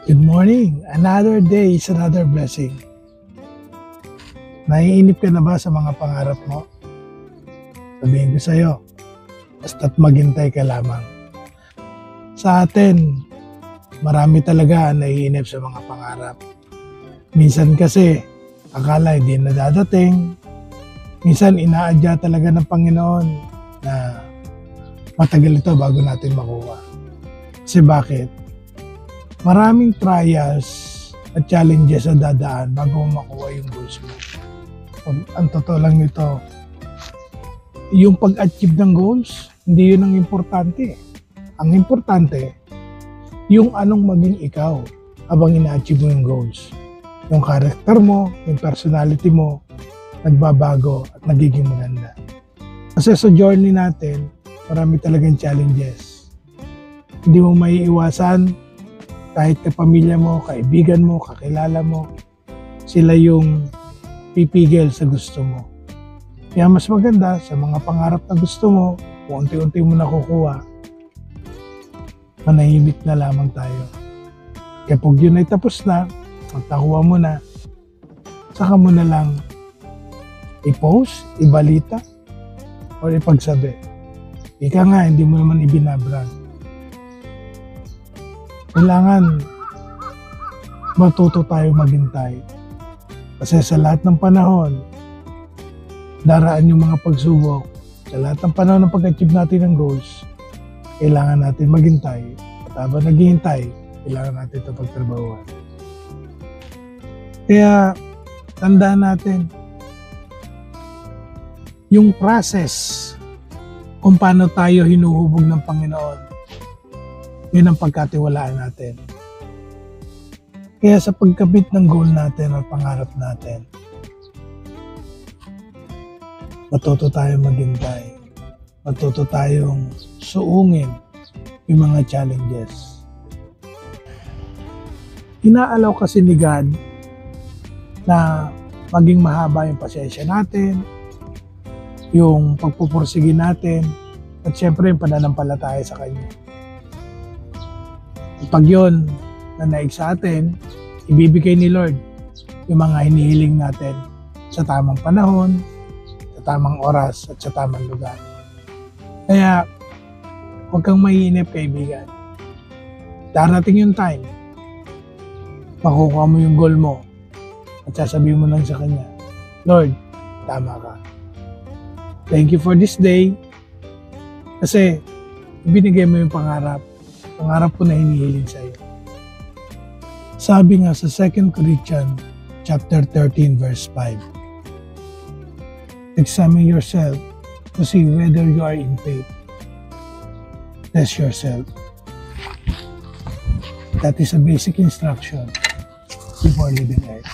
Good morning! Another day is another blessing. Naiinip ka na ba sa mga pangarap mo? Sabihin ko sa'yo, basta't maghintay ka lamang. Sa atin, marami talaga ang naiinip sa mga pangarap. Minsan kasi, akala hindi na dadating. Minsan inaadya talaga ng Panginoon na matagal ito bago natin makuha. Kasi bakit? Maraming trials at challenges ang dadaan bago mo makuha yung goals mo. Ang totoo lang nito, yung pag-achieve ng goals, hindi yun ang importante. Ang importante, yung anong maging ikaw habang ina-achieve mo yung goals. Yung character mo, yung personality mo, nagbabago at nagiging maganda. Kasi sa journey natin, marami talagang challenges. Hindi mo maiiwasan kahit kapamilya mo, kaibigan mo, kakilala mo, sila yung pipigil sa gusto mo. Kaya mas maganda sa mga pangarap na gusto mo, kung unti-unti mo nakukuha, manahimik na lamang tayo. Kaya pag yun ay tapos na, magtakuha mo na, saka mo na lang i-post, ibalita, o ipagsabi. Ika nga, hindi mo naman ibinabrag. Kailangan matuto tayo maghintay. Kasi sa lahat ng panahon, daraan yung mga pagsubok. Sa lahat ng panahon ng pag-achieve natin ng goals, kailangan natin maghintay. At habang naghihintay, kailangan natin ito pagtrabahuan. Kaya, tandaan natin, yung process kung paano tayo hinuhubog ng Panginoon, yun ang pagkatiwalaan natin. Kaya sa pagkabit ng goal natin at pangarap natin, matuto tayong maghintay. Matuto tayong suungin yung mga challenges. Inaalaw kasi ni God na maging mahaba yung pasensya natin, yung pagpupursige natin, at syempre yung pananampalataya sa Kanya. Pag yun na naig sa atin, ibibigay ni Lord yung mga hinihiling natin sa tamang panahon, sa tamang oras, at sa tamang lugar. Kaya, huwag kang maiinip, kaibigan. Darating yung time, makukuha mo yung goal mo, at sasabihin mo lang sa Kanya, Lord, tama ka. Thank you for this day, kasi ibinigay mo yung pangarap ko na hinihiling sa iyo. Sabi nga sa 2 Corinthians chapter 13 verse 5, examine yourself to see whether you are in faith. Test yourself. That is a basic instruction before leaving earth.